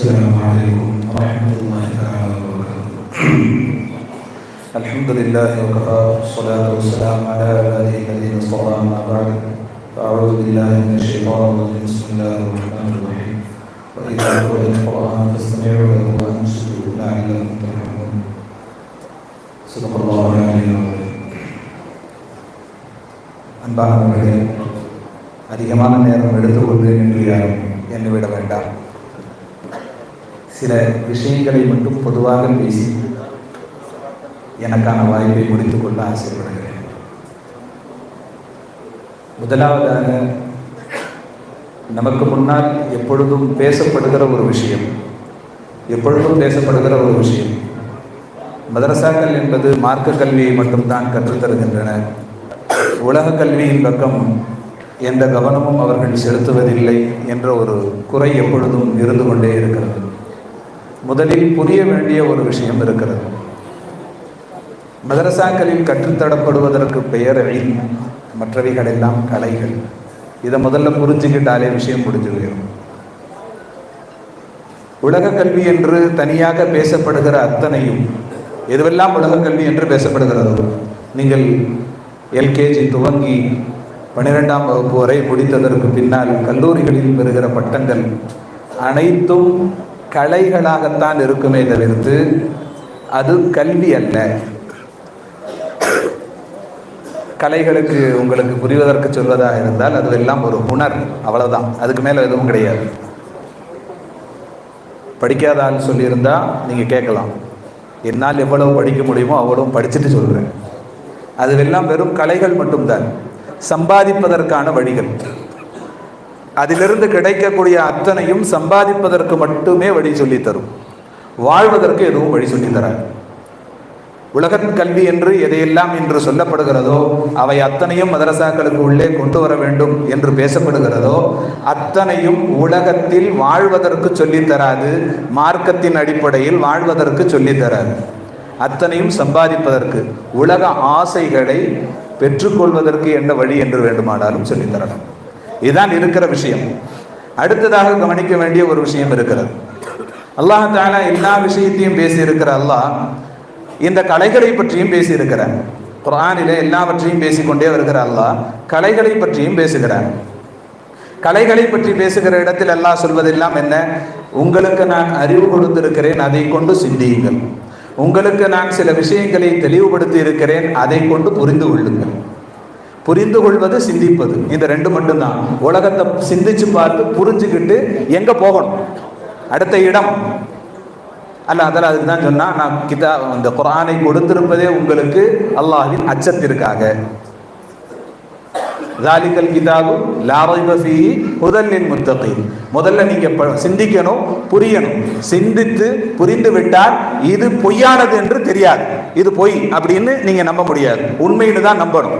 السلام عليكم ورحمة الله تعالى وبركاته. الحمد لله وكفى والصلاة والسلام على عباده الذين اصطفى أما بعد فأعوذ بالله من الشيطان الرجيم بسم الله الرحمن الرحيم وإذا قرئ القرآن فاستمعوا له وأنصتوا لعلكم ترحمون. صدق الله العلي العظيم. அன்பானவர்களே, அதிகமான நேரம் எடுத்துக்கொள்வேன் என்று யாரும் எண்ணிவிட வேண்டாம். சில விஷயங்களை மட்டும் பொதுவாக பேசி எனக்கான வாய்ப்பை முடித்துக் கொள்ள ஆசைப்படுகிறேன். முதலாவதாக, நமக்கு முன்னால் எப்பொழுதும் பேசப்படுகிற ஒரு விஷயம் மதரசாக்கள் என்பது மார்க்க கல்வியை மட்டும்தான் கற்றுத்தருகின்றன. உலக கல்வியின் பக்கம் எந்த கவனமும் அவர்கள் செலுத்துவதில்லை என்ற ஒரு குறை எப்பொழுதும் இருந்து கொண்டே இருக்கிறது. முதலில் புரிய வேண்டிய ஒரு விஷயம் இருக்கிறது. மதரசாக்களில் கற்றுத்தரப்படுவதற்கு பெயர் இல்ம், மற்றவைகள் எல்லாம் கலைகள். இதை முதல்ல புரிஞ்சுக்கிட்டாலே விஷயம் முடிஞ்சு போயிடும். உலக கல்வி என்று தனியாக பேசப்படுகிற அத்தனையும், எதுவெல்லாம் உலக கல்வி என்று பேசப்படுகிறதோ, நீங்கள் எல்கேஜி துவங்கி 12ஆம் வகுப்பு வரை முடித்ததற்கு பின்னால் கல்லூரிகளில் பெறுகிற பட்டங்கள் அனைத்தும் கலைகளாகத்தான் இருக்குமே தவிர்த்து அது கல்வி அல்ல. கலைகளுக்கு உங்களுக்கு புரிவதற்கு சொல்வதாக இருந்தால் அதுவெல்லாம் ஒரு ஹுனர், அவ்வளவுதான். அதுக்கு மேலே எதுவும் கிடையாது. படிக்காத ஆள் சொல்லியிருந்தா நீங்கள் கேட்கலாம், என்னால் எவ்வளவு படிக்க முடியுமோ அவ்வளவும் படிச்சுட்டு சொல்கிறேன். அதுவெல்லாம் வெறும் கலைகள் மட்டும்தான், சம்பாதிப்பதற்கான வழிகள். அதிலிருந்து கிடைக்கக்கூடிய அத்தனையும் சம்பாதிப்பதற்கு மட்டுமே வழி சொல்லித்தரும், வாழ்வதற்கு எதுவும் வழி சொல்லித்தராது. உலக கல்வி என்று எதையெல்லாம் இன்று சொல்லப்படுகிறதோ அவை அத்தனையும் மதரசாக்களுக்கு உள்ளே கொண்டு வர வேண்டும் என்று பேசப்படுகிறதோ அத்தனையும் உலகத்தில் வாழ்வதற்கு சொல்லித்தராது, மார்க்கத்தின் அடிப்படையில் வாழ்வதற்கு சொல்லித்தராது. அத்தனையும் சம்பாதிப்பதற்கு, உலக ஆசைகளை பெற்றுக்கொள்வதற்கு என்ன வழி என்று வேண்டுமானாலும் சொல்லித்தரலாம். இதுதான் இருக்கிற விஷயம். அடுத்ததாக கவனிக்க வேண்டிய ஒரு விஷயம் இருக்கிறது. அல்லாஹ் தஆலா எல்லா விஷயத்தையும் பேசியிருக்கிற அல்லாஹ் இந்த கலைகளை பற்றியும் பேசியிருக்கிறார். குர்ஆனிலே எல்லாவற்றையும் பேசிக்கொண்டே வருகிற அல்லாஹ் கலைகளை பற்றியும் பேசுகிறார். கலைகளை பற்றி பேசுகிற இடத்தில் அல்லாஹ் சொல்வதெல்லாம் என்ன? உங்களுக்கு நான் அறிவு கொடுத்திருக்கிறேன், அதை கொண்டு சிந்தியுங்கள். உங்களுக்கு நான் சில விஷயங்களை தெளிவுபடுத்தி இருக்கிறேன், அதை கொண்டு புரிந்து கொள்ளுங்கள். புரிந்து கொள்வது, சிந்திப்பது, இந்த ரெண்டு மட்டும்தான். உலகத்தை சிந்திச்சு பார்த்து புரிஞ்சுக்கிட்டு எங்க போகணும், அடுத்த இடம் அல்ல. அதில் அதுக்கு தான் சொன்னா, நான் இந்த குர்ஆனை கொடுத்திருப்பதே உங்களுக்கு அல்லாஹ்வின் அச்சத்திற்காக. ذَلِكَ الْكِتَابُ لَا رَيْبَ فِيهِ هُدًى لِلْمُتَّقِينَ. முதல்ல நீங்க சிந்திக்கணும், புரியணும். சிந்தித்து புரிந்து விட்டால் இது பொய்யானது என்று தெரியாது. இது பொய் அப்படின்னு நீங்க நம்ப முடியாது, உண்மைன்னு தான் நம்பணும்.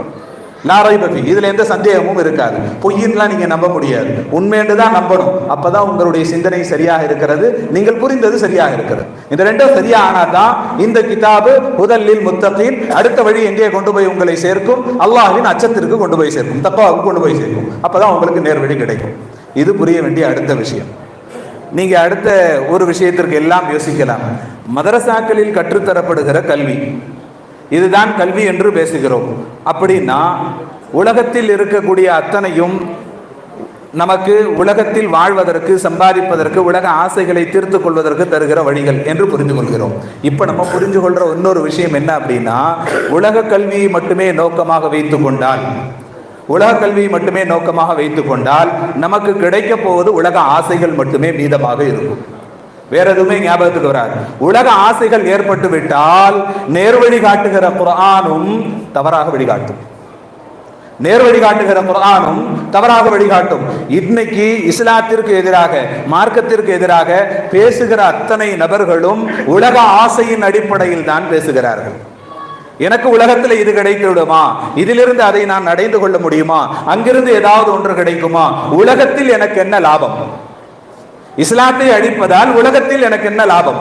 லா ரைப ஃபீஹி, இதுல எந்த சந்தேகமும் இருக்காது. பொய்யின்லாம் நீங்க நம்ப முடியாது, உண்மைன்னு தான் நம்பணும். அப்பதான் உங்களுடைய சிந்தனை சரியாக இருக்கிறது, நீங்கள் புரிந்தது சரியாக இருக்கிறது. இந்த ரெண்டும் சரியா ஆனாதான் இந்த கிதாபு ஹுதல் லில் முத்தகீன், அடுத்த வழி எங்கே கொண்டு போய் உங்களை சேர்க்கும்? அல்லாஹ்வின் அச்சத்திற்கு கொண்டு போய் சேர்க்கும், தக்வாவுக்கு கொண்டு போய் சேர்க்கும். அப்பதான் உங்களுக்கு நேர்வழி கிடைக்கும். இது புரிய வேண்டிய அடுத்த விஷயம். நீங்க அடுத்த ஒரு விஷயத்திற்கு எல்லாம் யோசிக்கலாம். மதரசாக்களில் கற்றுத்தரப்படுகிற கல்வி, இதுதான் கல்வி என்று பேசுகிறோம். அப்படின்னா உலகத்தில் இருக்கக்கூடிய அத்தனையும் நமக்கு உலகத்தில் வாழ்வதற்கு, சம்பாதிப்பதற்கு, உலக ஆசைகளை தீர்த்து கொள்வதற்கு தருகிற வழிகள் என்று புரிந்து கொள்கிறோம். இப்போ நம்ம புரிஞ்சு கொள்ற இன்னொரு விஷயம் என்ன அப்படின்னா, உலக கல்வியை மட்டுமே நோக்கமாக வைத்துக் கொண்டால் நமக்கு கிடைக்க போவது உலக ஆசைகள் மட்டுமே மீதமாக இருக்கும். வேற எதுவுமே ஞாபகத்துக்கு வராது. உலக ஆசைகள் ஏற்பட்டு விட்டால் நேர்வழி காட்டுகிற குர்ஆனும் தவறாக வழிகாட்டும். இன்னைக்கு இஸ்லாத்திற்கு எதிராக, மார்க்கத்திற்கு எதிராக பேசுகிற அத்தனை நபர்களும் உலக ஆசையின் அடிப்படையில் தான் பேசுகிறார்கள். எனக்கு உலகத்தில் இது கிடைத்து விடுமா, இதிலிருந்து அதை நான் அடைந்து கொள்ள முடியுமா, அங்கிருந்து ஏதாவது ஒன்று கிடைக்குமா, உலகத்தில் எனக்கு என்ன லாபம், இஸ்லாத்தை அடிப்பதால் உலகத்தில் எனக்கு என்ன லாபம்,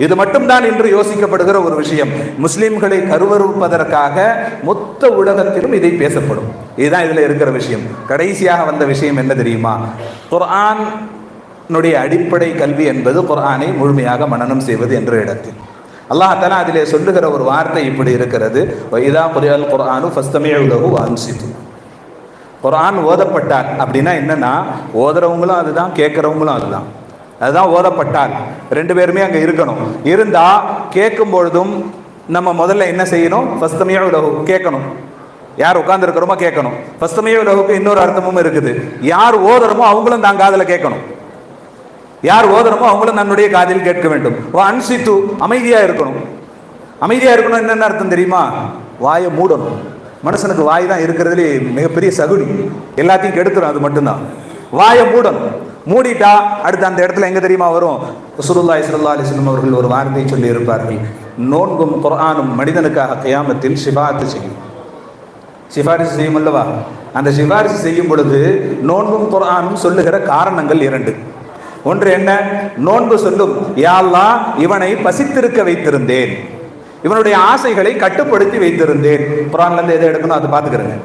இது மட்டும்தான் இன்று யோசிக்கப்படுகிற ஒரு விஷயம். முஸ்லிம்களை கருவறுப்பதற்காக மொத்த உலகத்திலும் இதை பேசப்படும். இதுதான் இதுல இருக்கிற விஷயம். கடைசியாக வந்த விஷயம் என்ன தெரியுமா? குர்ஆன் அடிப்படை கல்வி என்பது குர்ஆனை முழுமையாக மனனம் செய்வது என்ற இடத்தில். அல்லாஹ் தஆலா அதிலே சொல்லுகிற ஒரு வார்த்தை இப்படி இருக்கிறது, இதா குரிஅல் குர்ஆனு ஃபஸ்தமிஉ லஹு வஅன்சிது. குர்ஆன் ஓதப்பட்டால் அப்படின்னா என்னன்னா, ஓதுறவங்களும் அதுதான், கேட்குறவங்களும் அதுதான். அதுதான் ஓதப்பட்டால், ரெண்டு பேருமே அங்கே இருக்கணும். இருந்தா கேட்கும் பொழுதும் நம்ம முதல்ல என்ன செய்யணும்? ஃபஸ்தமிஉ லஹு, கேட்கணும். யார் உட்கார்ந்துருக்கிறோமோ கேட்கணும். ஃபஸ்தமிஉ லஹுக்கு இன்னொரு அர்த்தமும் இருக்குது. யார் ஓதுறமோ அவங்களும் தான் காதில் கேட்கணும். யார் ஓதுறமோ அவங்களும் தன்னுடைய காதில் கேட்க வேண்டும். அன்சித்து, அமைதியா இருக்கணும். அமைதியா இருக்கணும் என்னென்ன அர்த்தம் தெரியுமா? வாயை மூடணும். மனுஷனுக்கு வாய் தான் இருக்கிறதுலே மிகப்பெரிய சகுனி, எல்லாத்தையும் கெடுத்துரும். அது மட்டும்தான். வாயை மூடணும். மூடிட்டா அடுத்து அந்த இடத்துல எங்க தெரியுமா வரும்? ரசூலுல்லாஹி ஸல்லல்லாஹு அலைஹி வஸல்லம் அவர்கள் ஒரு வார்த்தை சொல்லி இருப்பார்கள், நோன்பும் குர்ஆனும் மனிதனுக்காக கியாமத்தில் சிஃபாத்து செய்யும். சிபாரிசு செய்யும் அல்லவா? அந்த சிபாரிசு செய்யும் பொழுது நோன்பும் குர்ஆனும் சொல்லுகிற காரணங்கள் இரண்டு. ஒன்று என்ன? நோன்பு சொல்லும், யா அல்லாஹ் இவனை பசித்திருக்க வைத்திருந்தேன், இவனுடைய ஆசைகளை கட்டுப்படுத்தி வைத்திருந்தேன். குர்ஆன்ல இருந்து எதை எடுக்கணும் அதை பார்த்துக்கிறேங்க.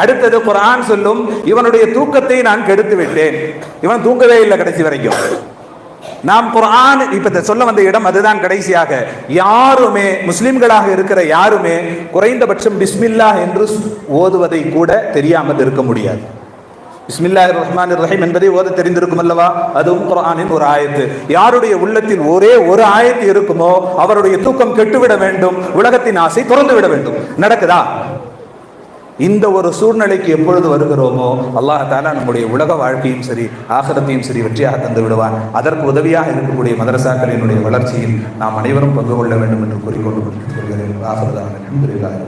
அடுத்தது குர்ஆன் சொல்லும், இவனுடைய தூக்கத்தை நான் கெடுத்து விட்டேன், இவன் தூங்கவே இல்லை கடைசி வரைக்கும். நாம் குர்ஆன் இப்ப சொல்ல வந்த இடம் அதுதான். கடைசியாக யாருமே, முஸ்லிம்களாக இருக்கிற யாருமே குறைந்தபட்சம் பிஸ்மில்லாஹ் என்று ஓதுவதை கூட தெரியாமல் இருக்க முடியாது. பிஸ்மில்லாஹிர் ரஹ்மானிர் ரஹீம் என்பதை ஓத தெரிந்திருக்கும் அல்லவா? அதுவும் குர்ஆனின் ஒரு ஆயத்து. யாருடைய உள்ளத்தில் ஒரே ஒரு ஆயத்து இருக்குமோ அவருடைய தூக்கம் கெட்டுவிட வேண்டும், உலகத்தின் ஆசை திறந்து விட வேண்டும். நடக்குதா? இந்த ஒரு சூழ்நிலைக்கு எப்பொழுது வருகிறோமோ அல்லாஹ் தஆலா நம்முடைய உலக வாழ்க்கையும் சரி ஆகிரத்தையும் சரி வெற்றியாக தந்து விடுவான். அதற்கு உதவியாக இருக்கக்கூடிய மதரசாக்களினுடைய வளர்ச்சியில் நாம் அனைவரும் பங்கு கொள்ள வேண்டும் என்று கூறிக்கொண்டு கொள்கிறேன். ஆகிரதான் அல்ஹம்துலில்லாஹ்.